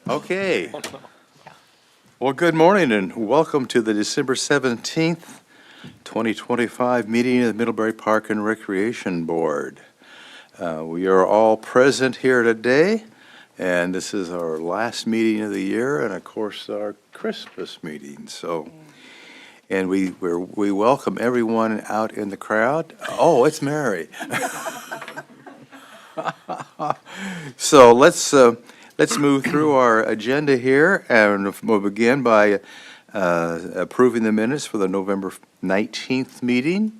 Okay. Well, good morning and welcome to the December 17th, 2025 meeting of the Middlebury Park and Recreation Board. We are all present here today, and this is our last meeting of the year and, of course, our Christmas meeting. And we welcome everyone out in the crowd. Oh, it's Mary. So let's move through our agenda here, and we'll begin by approving the minutes for the November 19th meeting.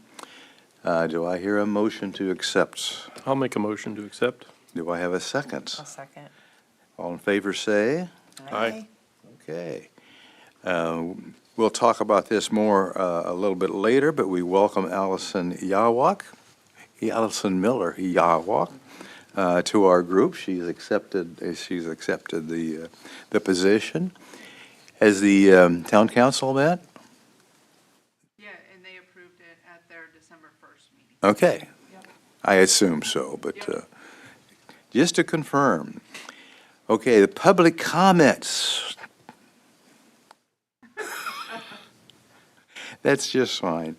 Do I hear a motion to accept? I'll make a motion to accept. Do I have a second? I'll second. All in favor, say. Aye. Okay. We'll talk about this more a little bit later, but we welcome Allison Miller Yawak, to our group. She's accepted the position. Has the town council met? Yeah, and they approved it at their December 1st meeting. Okay. Yep. I assume so, but Yep. just to confirm. Okay, the public comments. That's just fine.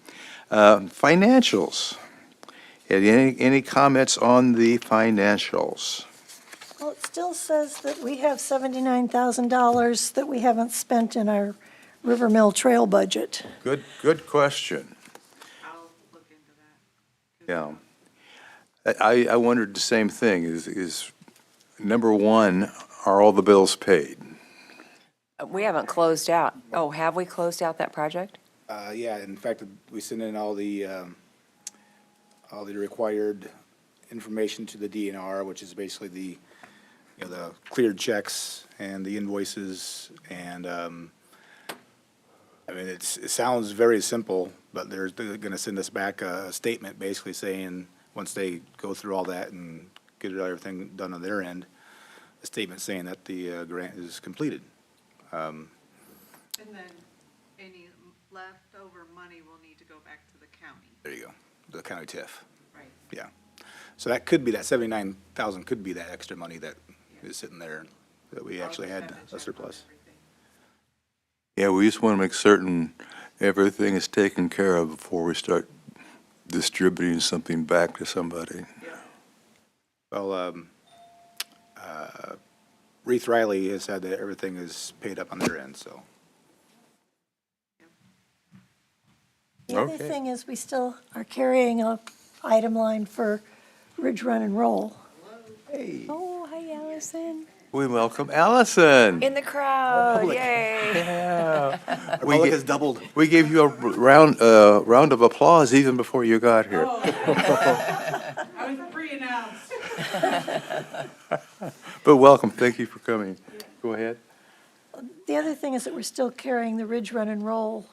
Financials. Any comments on the financials? Well, it still says that we have $79,000 that we haven't spent in our River Mill Trail budget. Good question. I'll look into that. Yeah. I wondered the same thing. Is number one, are all the bills paid? We haven't closed out. Oh, have we closed out that project? Yeah, in fact, we sent in all the required information to the DNR, which is basically the cleared checks and the invoices, and, I mean, it sounds very simple, but they're gonna send us back a statement basically saying, once they go through all that and get everything done on their end, a statement saying that the grant is completed. And then any leftover money will need to go back to the county. There you go, the county TIF. Right. Yeah. So that could be, that 79,000 could be that extra money that is sitting there, that we actually had a surplus. Yeah, we just want to make certain everything is taken care of before we start distributing something back to somebody. Well, Reith Riley has said that everything is paid up on their end, so. The other Okay. thing is we still are carrying a item line for Ridge Run and Roll. Hey, Oh, hi, Allison. we welcome Allison. In the crowd, public. yay. Yeah. Our We public get- has doubled. We gave you a round of applause even before you got here. I was pre-announced. But welcome, thank you for coming. Go ahead. The other thing is that we're still carrying the Ridge Run and Roll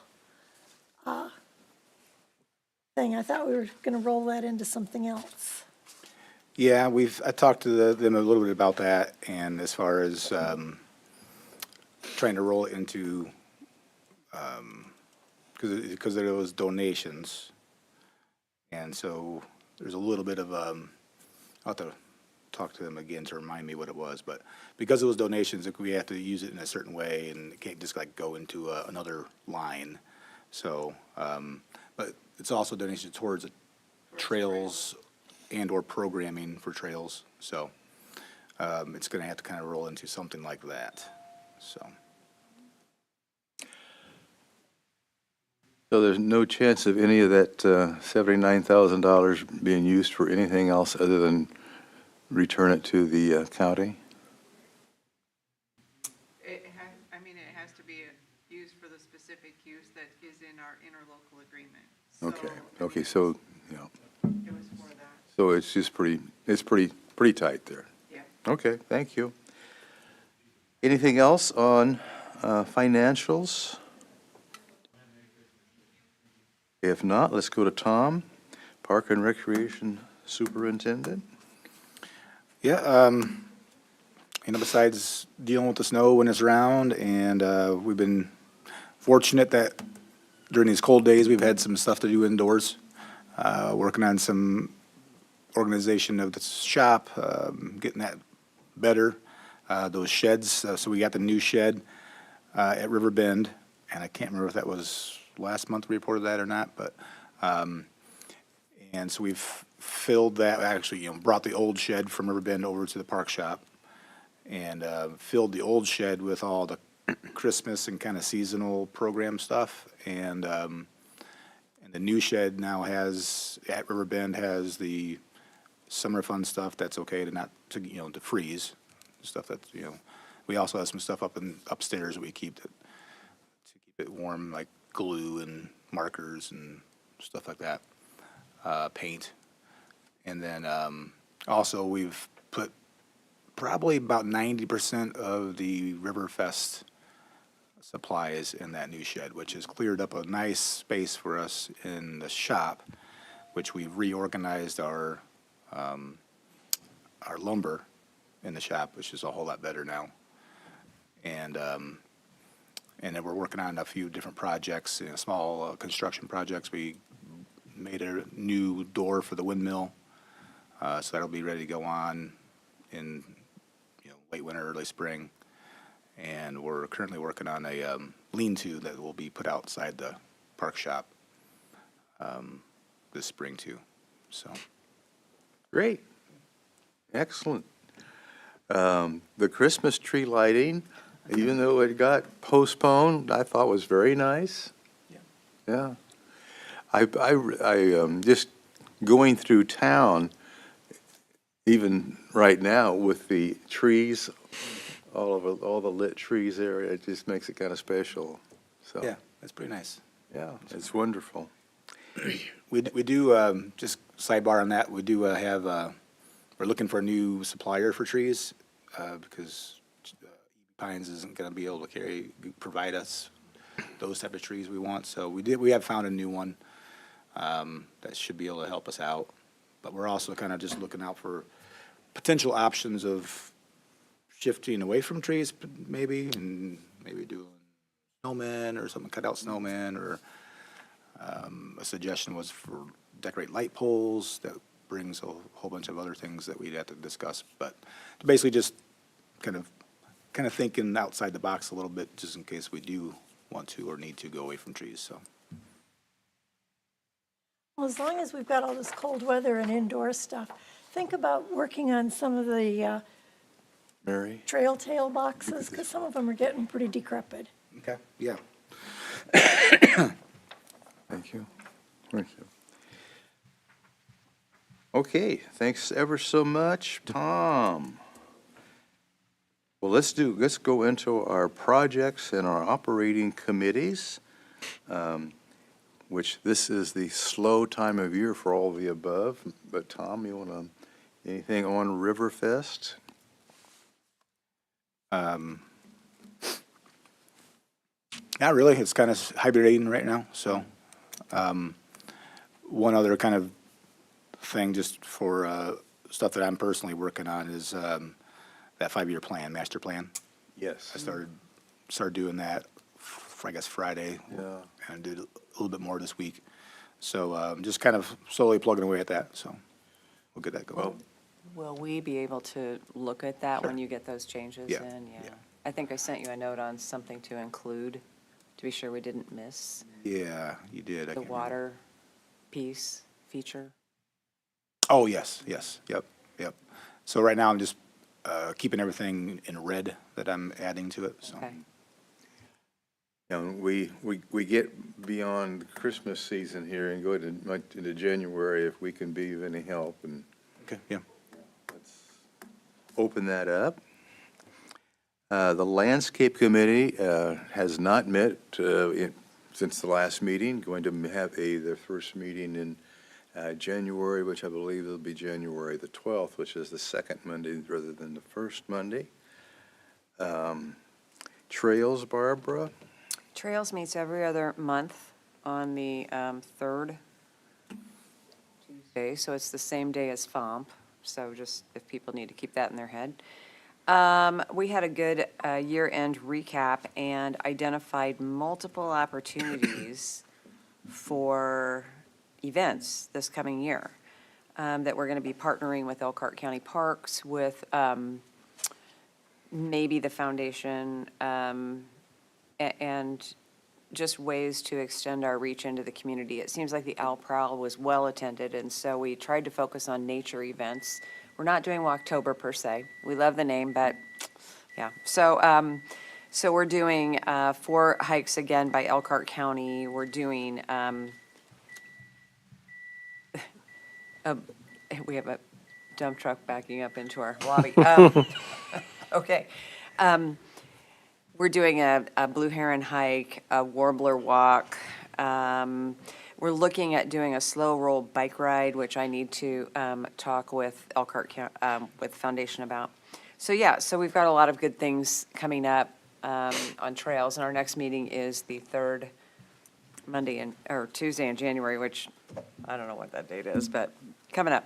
thing. I thought we were going to roll that into something else. Yeah, I talked to them a little bit about that, and as far as trying to roll it into, because there was donations, and so there's a little bit of, I'll have to talk to them again to remind me what it was, but because it was donations, we have to use it in a certain way, and it can't just like go into another line. So, but it's also donation towards trails and/or programming for trails, so it's gonna have to kind of roll into something like that, so. So there's no chance of any of that $79,000 being used for anything else other than return it to the county? It has to be used for the specific use that is in our interlocal agreement. Okay, so, yeah, It was for that, so it's just pretty tight there. yeah. Okay, thank you. Anything else on financials? If not, let's go to Tom, Park and Recreation Superintendent. Yeah, besides dealing with the snow when it's around, and we've been fortunate that during these cold days, we've had some stuff to do indoors, working on some organization of the shop, getting that better. those sheds. So we got the new shed at River Bend, and I can't remember if that was last month we reported that or not, but, and so we've filled that, actually, brought the old shed from River Bend over to the park shop and filled the old shed with all the Christmas and kind of seasonal program stuff. And the new shed now has, at River Bend, has the summer fun stuff that's okay to not, to, to freeze, stuff that's, we also have some stuff upstairs that we keep to keep it warm, like glue and markers and stuff like that, paint. And then also we've put probably about 90% of the Riverfest supplies in that new shed, which has cleared up a nice space for us in the shop, which we've reorganized our lumber in the shop, which is a whole lot better now. And then we're working on a few different projects, small construction projects. We made a new door for the windmill, so that'll be ready to go on in late winter, early spring. And we're currently working on a lean-to that will be put outside the park shop this spring too. So Great. Excellent. The Christmas tree lighting, even though it got postponed, I thought was very nice. Yeah. I just going through town, even right now with the trees, all the lit trees there, it just makes it kind of special. So yeah, that's pretty nice. yeah, it's wonderful. We do, just sidebar on that, we do have, we're looking for a new supplier for trees, because Pines isn't gonna be able to provide us those type of trees we want. So we have found a new one, that should be able to help us out. But we're also kind of just looking out for potential options of shifting away from trees, maybe, and maybe doing snowmen or something, cut out snowmen, or a suggestion was for decorate light poles. That brings a whole bunch of other things that we'd have to discuss. But basically just kind of thinking outside the box a little bit, just in case we do want to or need to go away from trees, so. Well, as long as we've got all this cold weather and indoor stuff, think about working on some of the Mary? trail tail boxes, because some of them are getting pretty decrepit. Okay. Yeah. Thank you. Thank you. Okay, thanks ever so much, Tom. Well, let's go into our projects and our operating committees, which this is the slow time of year for all of the above. But Tom, you want to, anything on Riverfest? Not really. It's kind of hibernating right now. So, one other kind of thing just for stuff that I'm personally working on is that 5-year plan, master plan. Yes. I started doing that, I guess, Friday. Yeah. And did a little bit more this week. So just kind of slowly plugging away at that. So we'll get that going. Well, Will we be able to look at that when Sure. you get those changes Yeah, in? yeah. I think I sent you a note on something to include, to be sure we didn't miss Yeah, you did. I the can't remember. water piece feature. Oh, yes, yes, yep. So right now I'm just keeping everything in red that I'm adding to it, so. Okay. and we get beyond the Christmas season here and go into January if we can be of any help, and Okay, yeah. let's open that up. The Landscape Committee has not met since the last meeting, going to have their first meeting in January, which I believe will be January the 12th, which is the second Monday rather than the first Monday. Trails, Barbara? Trails meets every other month on the third Tuesday, so it's the same day as FOMP, so just if people need to keep that in their head. We had a good year-end recap and identified multiple opportunities for events this coming year, that we're going to be partnering with Elkhart County Parks, with maybe the foundation, and just ways to extend our reach into the community. It seems like the Owl Prowl was well-attended, and so we tried to focus on nature events. We're not doing Walktober per se. We love the name, but, yeah. So we're doing 4 hikes again by Elkhart County. We're doing, we have a dump truck backing up into our lobby. Okay. We're doing a blue heron hike, a warbler walk. We're looking at doing a slow roll bike ride, which I need to talk with Elkhart, with Foundation about. So yeah, so we've got a lot of good things coming up on trails, and our next meeting is the 3rd Monday or Tuesday in January, which I don't know what that date is, but coming up.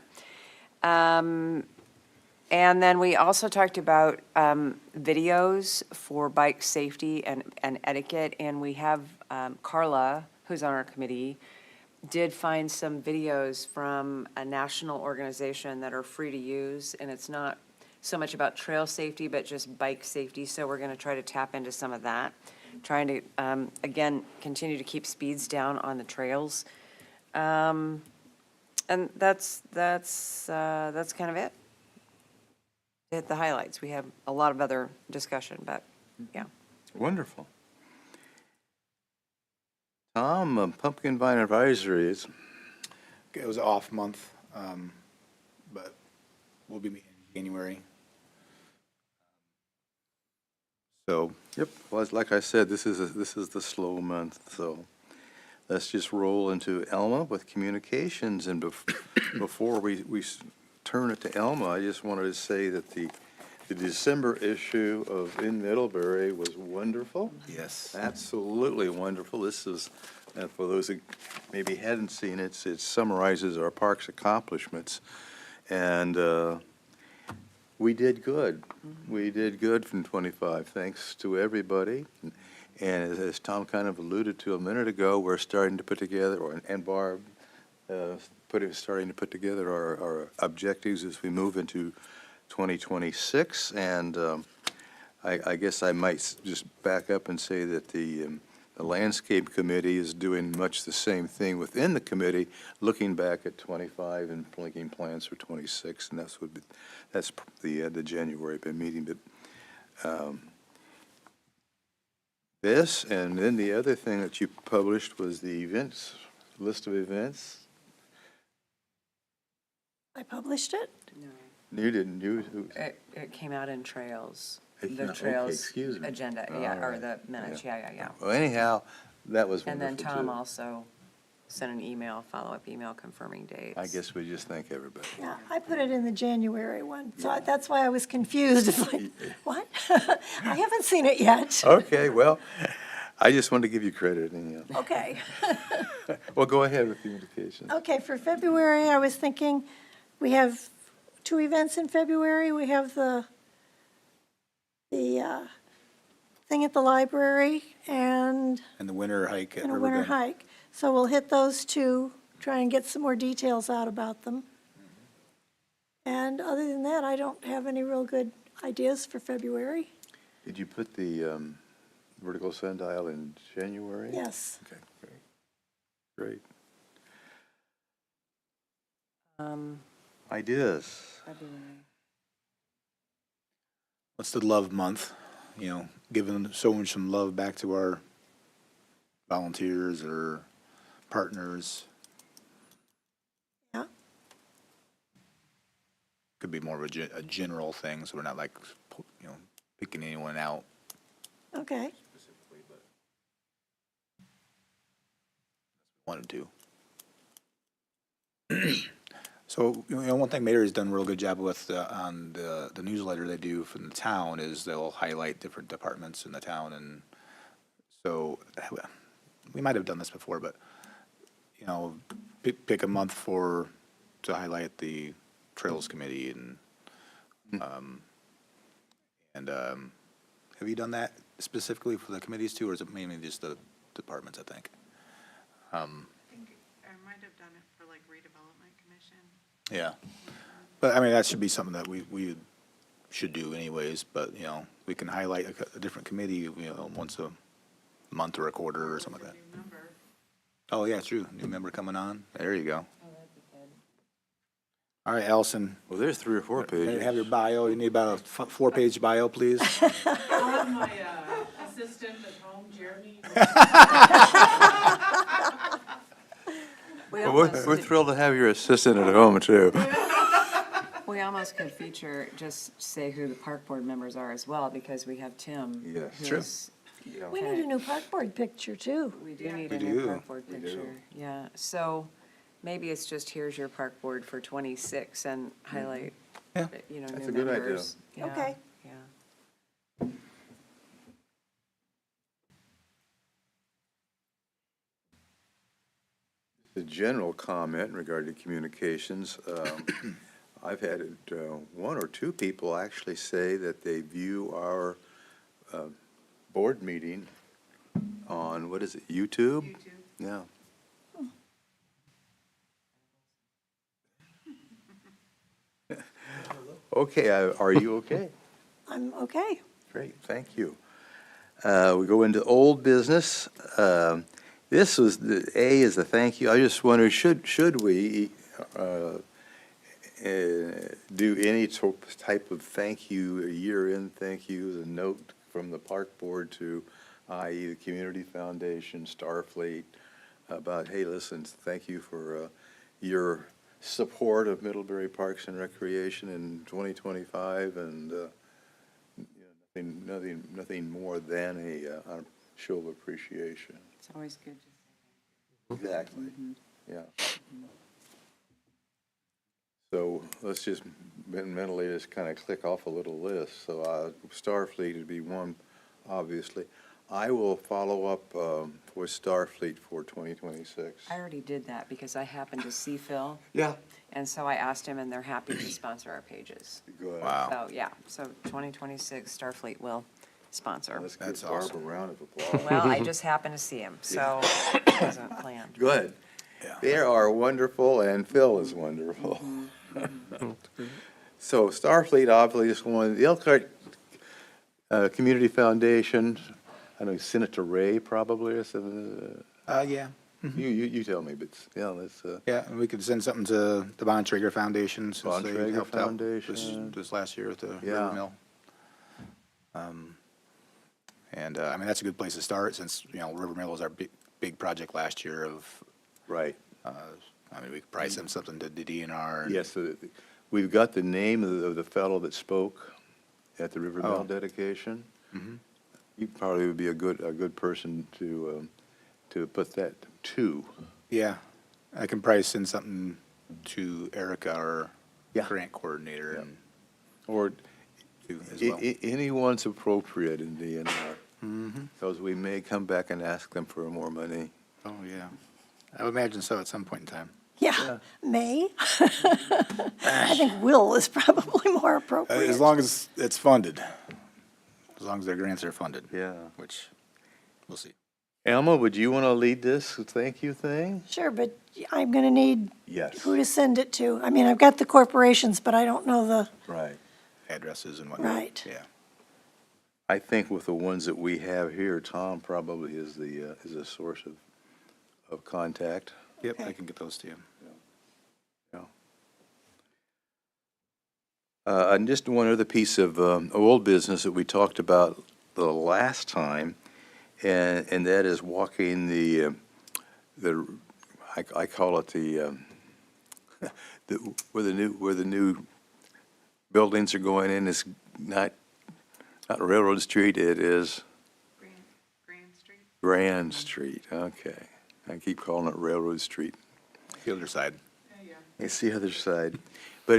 And then we also talked about videos for bike safety and etiquette, and we have Carla, who's on our committee, did find some videos from a national organization that are free to use, and it's not so much about trail safety, but just bike safety, so we're gonna try to tap into some of that. Trying to, again, continue to keep speeds down on the trails. And that's kind of it. Hit the highlights. We have a lot of other discussion, but, yeah. Wonderful. Tom, Pumpkin Vine Advisories. It was an off month, but we'll be meeting in January. So, Yep, well, like I said, this is the slow month, so let's just roll into Elma with communications. And before we turn it to Elma, I just wanted to say that the December issue of In Middlebury was wonderful. yes. Absolutely wonderful. This is, and for those who maybe hadn't seen it, it summarizes our park's accomplishments. And we did good. We did good from 25, thanks to everybody. And as Tom kind of alluded to a minute ago, we're starting to put together, and Barb, starting to put together our objectives as we move into 2026. And I guess I might just back up and say that the Landscape Committee is doing much the same thing within the committee, looking back at 25 and making plans for 26, and that's the January meeting. But this, and then the other thing that you published was the events, list of events. I published it? You didn't, It came out in Trails, It the came- okay, Trails excuse me. agenda, All yeah, or right. the minutes, yeah. Well, anyhow, that was And wonderful, then Tom too. also sent an email, follow-up email confirming dates. I guess we just thank everybody. Yeah, I put it in the January one, so that's why I was confused. It's like, what? I haven't seen it yet. Okay, well, I just wanted to give you credit, anyhow. Okay. Well, go ahead with the invitations. Okay, for February, I was thinking, we have 2 events in February. We have the thing at the library and And the winter hike at a Riverbend. winter hike. So we'll hit those 2, try and get some more details out about them. And other than that, I don't have any real good ideas for February. Did you put the vertical sundial in January? Yes. Okay, great. Ideas. February. What's the love month? You know, giving some love back to our volunteers or partners. Yeah. Could be more of a general thing, so we're not like, you know, picking anyone out. Okay. Wanted to. So, you know, one thing Mayor has done a real good job with on the newsletter they do from the town is they'll highlight different departments in the town. And so we might have done this before, but, you know, pick a month to highlight the Trails Committee and have you done that specifically for the committees too, or is it mainly just the departments, I think? I think I might have done it for like redevelopment commission. Yeah. But I mean, that should be something that we would should do anyways, but, you know, we can highlight a different committee, you know, once a month or a quarter or something like that. New number. Oh, yeah, true. New member coming on. There you go. All right, Allison, Well, there's 3 or 4 may I pages. have your bio. You need about a 4-page bio, please. I have my assistant at home, Jeremy. We Well, almost we're could- thrilled to have your assistant at home, too. We almost could feature, just say who the park board members are as well, because we have Tim. Yes. who's- We need a new park board picture, too. We do need We a new do. park board picture, yeah. So maybe it's just, here's your park board for '26 and highlight, Yeah. you know, That's new a good idea. members. Yeah, Okay. Yeah. The general comment in regard to communications, I've had 1 or 2 people actually say that they view our board meeting on, what is it, YouTube? YouTube. Yeah. Okay, are you okay? I'm okay. Great, thank you. We go into old business. This was, the A is the thank you. I just wonder, should we do any type of thank you, a year-end thank you, as a note from the park board to, i.e. the Community Foundation, Starfleet, about, hey, listen, thank you for your support of Middlebury Parks and Recreation in 2025, and nothing more than a show of appreciation. It's always good. Exactly, yeah. So let's just mentally just kind of click off a little list. So Starfleet would be one, obviously. I will follow up with Starfleet for 2026. I already did that because I happened to see Phil, Yeah. and so I asked him, and they're happy to sponsor our pages. Good. Wow. So, yeah, so 2026, Starfleet will sponsor. Let's That's give Barb a awesome. round of applause. Well, I just happened to see him, so it wasn't planned. Good. Yeah. They are wonderful, and Phil is wonderful. So Starfleet, obviously, is one, the Elkhart Community Foundation, I know Senator Ray probably, or something. Yeah. You tell me, but, yeah, let's, Yeah, and we could send something to the Bontrager Foundation since they Bontrager helped out Foundation. this last year at the Yeah. River Mill. And, I mean, that's a good place to start since, you know, River Mill was our big project last year of, right. I mean, we could probably send something to the DNR. and- Yes, so we've got the name of the fellow that spoke at the River Mill Oh. dedication. Mhm. You probably would be a good person to put that to. Yeah, I can probably send something to Erica, our Yeah. grant coordinator, and Or too, as well. anyone's appropriate in DNR. Because we may come back and ask them for more money. Oh, yeah. I would imagine so at some point in time. Yeah, May. I think Will is probably more appropriate. As long as it's funded, as long as their grants are funded. Yeah. Which, we'll see. Alma, would you want to lead this thank you thing? Sure, but I'm going to need Yes. who to send it to. I mean, I've got the corporations, but I don't know the, Right. Addresses and whatnot. Right. Yeah. I think with the ones that we have here, Tom probably is a source of contact. Yep, I Okay. can get those to you. Yeah. And just one other piece of old business that we talked about the last time, and that is walking I call it where the new buildings are going in is not Railroad Street, it is Grand Street. Grand Street, okay. I keep calling it Railroad Street. The other side. It's the other side. But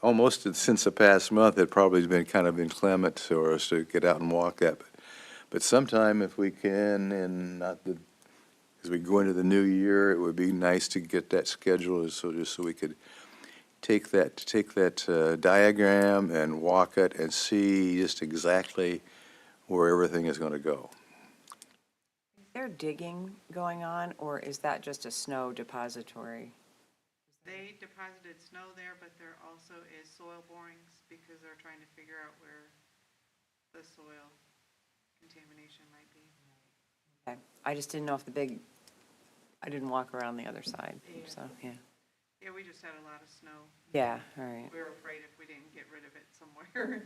almost since the past month, it probably has been kind of inclement for us to get out and walk that. But sometime if we can, and as we go into the new year, it would be nice to get that scheduled, just so we could take that diagram and walk it and see just exactly where everything is going to go. Is there digging going on, or is that just a snow depository? They deposited snow there, but there also is soil borings because they're trying to figure out where the soil contamination might be. Okay. I just didn't know if I didn't walk around the other side, so, yeah. Yeah, we just had a lot of snow. Yeah, all right. We were afraid if we didn't get rid of it somewhere.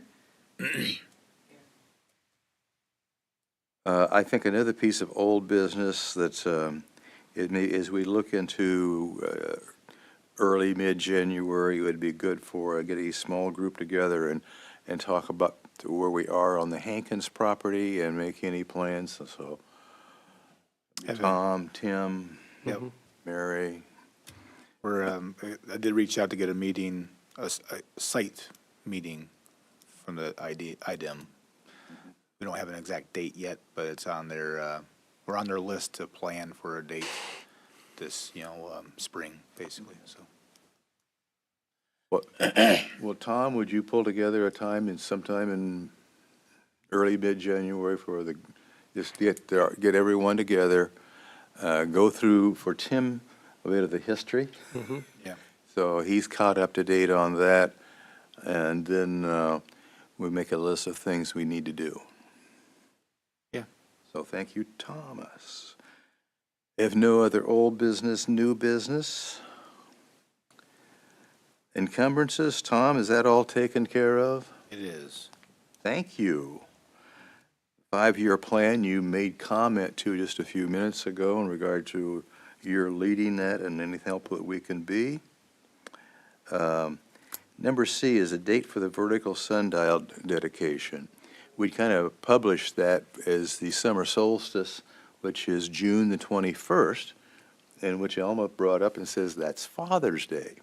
I think another piece of old business that's, as we look into early, mid-January, it would be good for get a small group together and talk about where we are on the Hankins property and make any plans. So Tom, Tim, Yep. Mary, I did reach out to get a meeting, a site meeting from the IDEM. We don't have an exact date yet, but it's on their, we're on their list to plan for a date this, spring, basically, so. well, Tom, would you pull together a time sometime in early, mid-January just get everyone together, go through for Tim a bit of the history? Yeah. So he's caught up to date on that, and then we make a list of things we need to do. Yeah. So thank you, Thomas. If no other old business, new business? Encumbrances, Tom, is that all taken care of? It is. Thank you. 5-year plan, you made comment to just a few minutes ago in regard to your leading that and any help that we can be. Number C is a date for the vertical sundial dedication. We kind of published that as the summer solstice, which is June the 21st, and which Alma brought up and says that's Father's Day.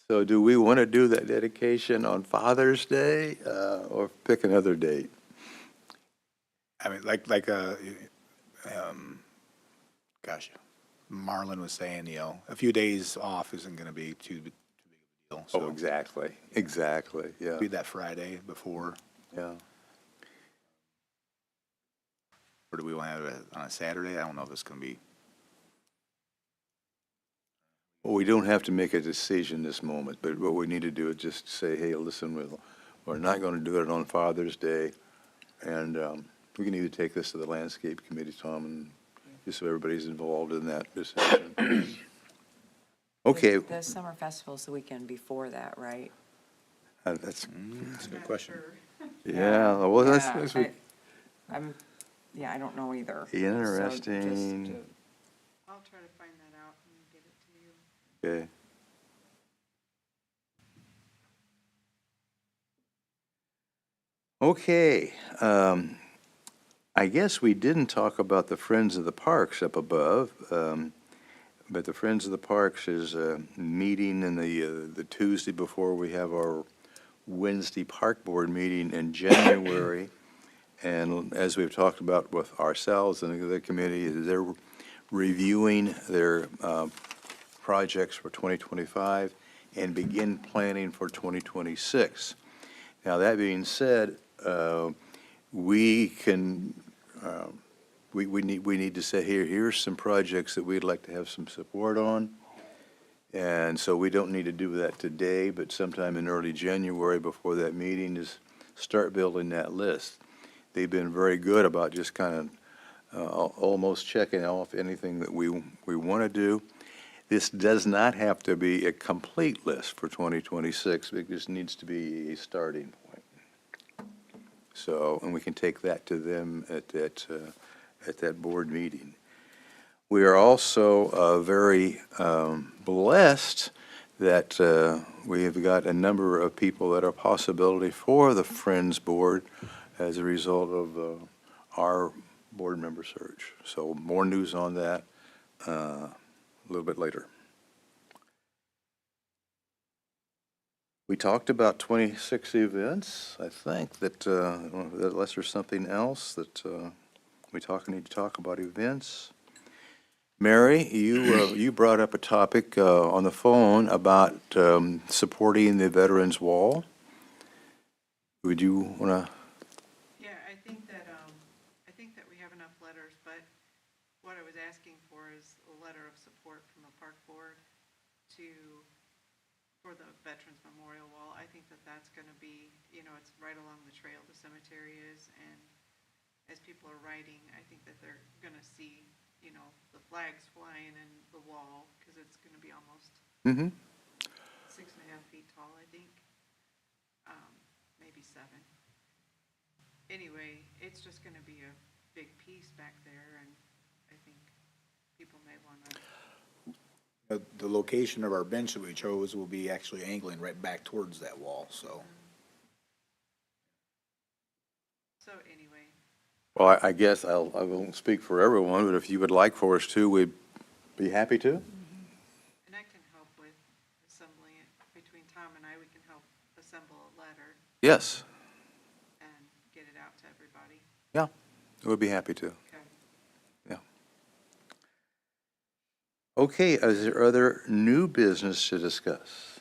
So do we want to do that dedication on Father's Day or pick another date? I mean, gosh, Marlon was saying, a few days off isn't going to be too big of a deal. Oh, So exactly, yeah, be that Friday before, yeah. or do we want to have it on a Saturday? I don't know if it's going to be. Well, we don't have to make a decision this moment, but what we need to do is just say, hey, listen, we're not going to do it on Father's Day, and we can either take this to the Landscape Committee, Tom, and just so everybody's involved in that decision. Okay, The summer festival's the weekend before that, right? that's, That's a good question. yeah, well, that's I don't know either. interesting. I'll try to find that out and get it to you. Okay. Okay, I guess we didn't talk about the Friends of the Parks up above, but the Friends of the Parks is a meeting in the Tuesday before we have our Wednesday Park Board meeting in January. And as we've talked about with ourselves and the committee, they're reviewing their projects for 2025 and begin planning for 2026. Now, that being said, we need to say, here's some projects that we'd like to have some support on. And so we don't need to do that today, but sometime in early January before that meeting is start building that list. They've been very good about just kind of almost checking off anything that we want to do. This does not have to be a complete list for 2026. It just needs to be a starting point. So, and we can take that to them at that board meeting. We are also very blessed that we have got a number of people that are a possibility for the Friends Board as a result of our board member search. So more news on that a little bit later. We talked about 26 events. I think that unless there's something else that we need to talk about events. Mary, you brought up a topic on the phone about supporting the Veterans Wall. Would you want to? Yeah, I think that we have enough letters, but what I was asking for is a letter of support from the park board to for the Veterans Memorial Wall. I think that that's gonna be, it's right along the trail the cemetery is, and as people are riding, I think that they're gonna see, the flags flying and the wall, because it's gonna be almost Mm-hmm. 6.5 feet tall, I think. Maybe 7. Anyway, it's just gonna be a big piece back there, and I think people may wanna, The location of our bench that we chose will be actually angling right back towards that wall, so. so anyway, Well, I guess I won't speak for everyone, but if you would like for us to, we'd be happy to. and I can help with assembling it, between Tom and I, we can help assemble a letter Yes, and get it out to everybody. yeah, we'd be happy to. Okay. Yeah. Okay, is there other new business to discuss?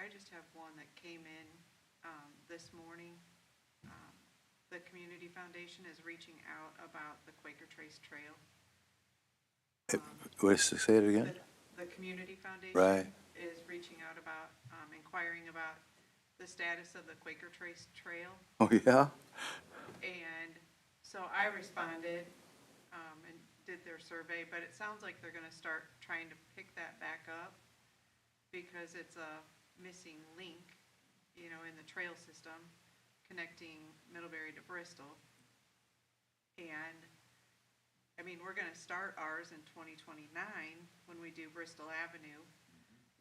I just have one that came in this morning. The Community Foundation is reaching out about the Quaker Trace Trail. Say it again? The Community Foundation Right. is reaching out about, inquiring about the status of the Quaker Trace Trail. Oh, yeah? And so I responded and did their survey, but it sounds like they're gonna start trying to pick that back up because it's a missing link, in the trail system connecting Middlebury to Bristol. And, we're gonna start ours in 2029 when we do Bristol Avenue.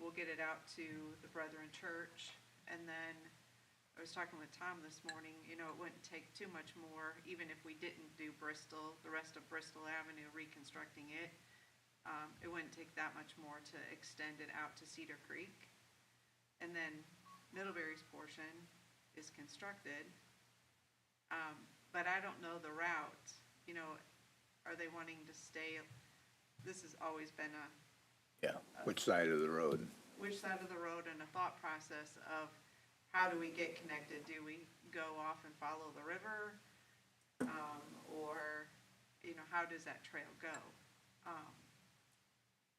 We'll get it out to the Brethren Church, and then I was talking with Tom this morning, it wouldn't take too much more, even if we didn't do Bristol, the rest of Bristol Avenue, reconstructing it. It wouldn't take that much more to extend it out to Cedar Creek. And then Middlebury's portion is constructed. But I don't know the route, are they wanting to stay, this has always been Yeah. Which side of the road? which side of the road and a thought process of how do we get connected? Do we go off and follow the river? Or, how does that trail go?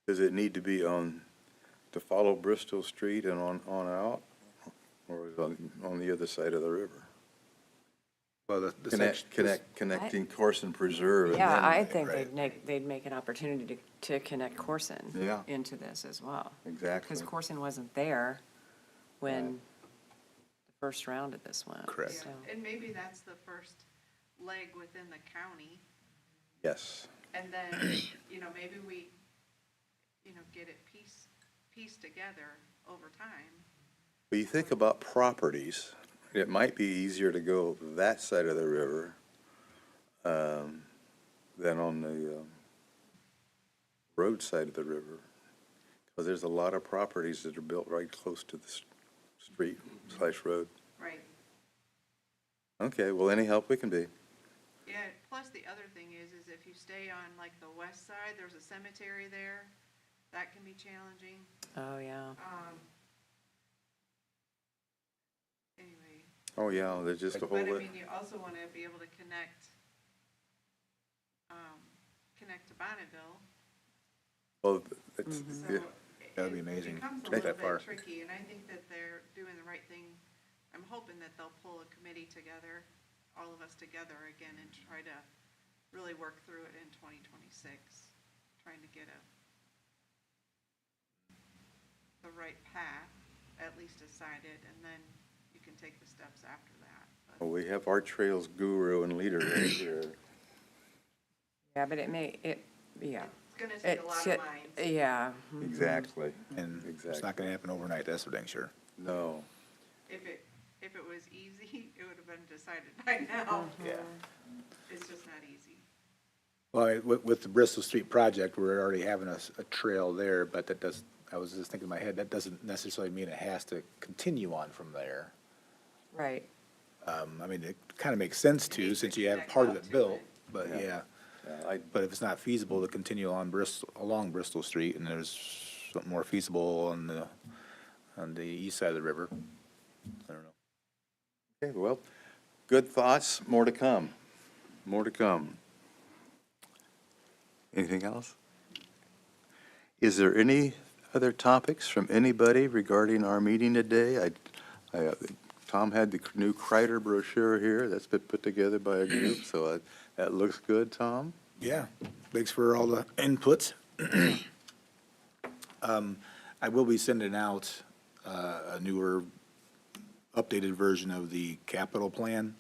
Does it need to be to follow Bristol Street and on out? Or is it on the other side of the river? Well, the section. Connecting Corson Preserve. and Yeah, then- I think right. they'd make an opportunity to connect Corson Yeah. into this as well. Exactly. Because Corson wasn't there when Right. the first round of this went. Correct. so. And maybe that's the first leg within the county. Yes. And then, maybe we, get it pieced together over time. When you think about properties, it might be easier to go that side of the river than on the road side of the river. Because there's a lot of properties that are built right close to the street/road. Right. Okay, well, any help we can be. Yeah, plus the other thing is if you stay on like the west side, there's a cemetery there. That can be challenging. Oh, yeah. Anyway, Oh, yeah, there's just a whole, but you also want to be able to connect to Bonneville. well, it's, So yeah, That'd be it amazing. becomes a Take little that far. bit tricky, and I think that they're doing the right thing. I'm hoping that they'll pull a committee together, all of us together again, and try to really work through it in 2026, trying to get the right path at least decided, and then you can take the steps after that. But well, we have our trails guru and leader right here. Yeah, but yeah. it's gonna take a lot of minds. Yeah. Exactly. And it's Exactly. not gonna happen overnight, that's for dang sure. No. If it was easy, it would have been decided by now. Yeah. It's just not easy. Well, with the Bristol Street project, we're already having a trail there, but that does, I was just thinking in my head, that doesn't necessarily mean it has to continue on from there. Right. It kind of makes sense It to, needs to since you have connect part of up it to built, it. but Yeah. yeah. Yeah, But if it's not feasible to continue on along Bristol Street, and there's something more feasible on the east side of the river, I don't know. Okay, well, good thoughts, more to come. More to come. Anything else? Is there any other topics from anybody regarding our meeting today? Tom had the new Kreider brochure here. That's been put together by a group, so that looks good, Tom. Yeah, thanks for all the inputs. I will be sending out a newer, updated version of the capital plan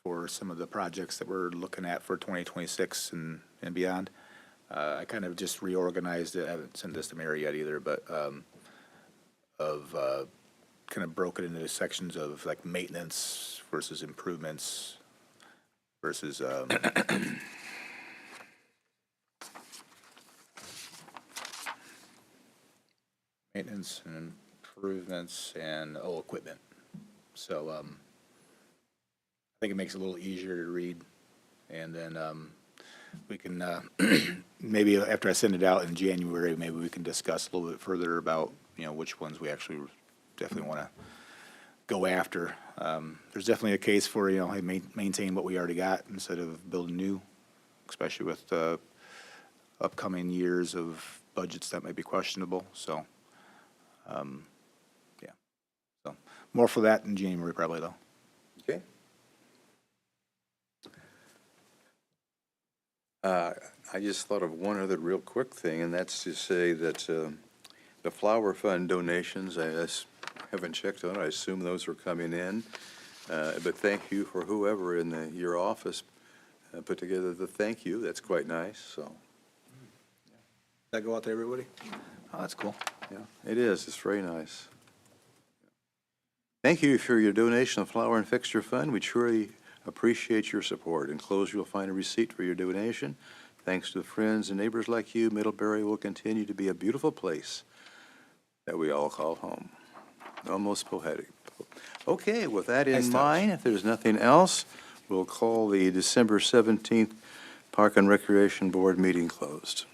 for some of the projects that we're looking at for 2026 and beyond. I kind of just reorganized it. I haven't sent this to Mary yet either, but kind of broke it into sections of like maintenance versus improvements versus maintenance and improvements and, equipment. So, I think it makes it a little easier to read. And then, we can, maybe after I send it out in January, maybe we can discuss a little bit further about, which ones we actually definitely want to go after. There's definitely a case for, hey, maintain what we already got instead of building new, especially with upcoming years of budgets that might be questionable. So, yeah. So more for that in January probably, though. Okay. I just thought of one other real quick thing, and that's to say that the Flower Fund donations, I haven't checked on it. I assume those are coming in. But thank you for whoever in your office put together the thank you. That's quite nice, so. Does that go out to everybody? Oh, that's cool. Yeah, it is. It's very nice. Thank you for your donation of Flower and Fixture Fund. We truly appreciate your support. Enclosed, you'll find a receipt for your donation. Thanks to friends and neighbors like you, Middlebury will continue to be a beautiful place that we all call home. Almost poetic. Okay, with that Nice in touch. mind, if there's nothing else, we'll call the December 17th Park and Recreation Board meeting closed.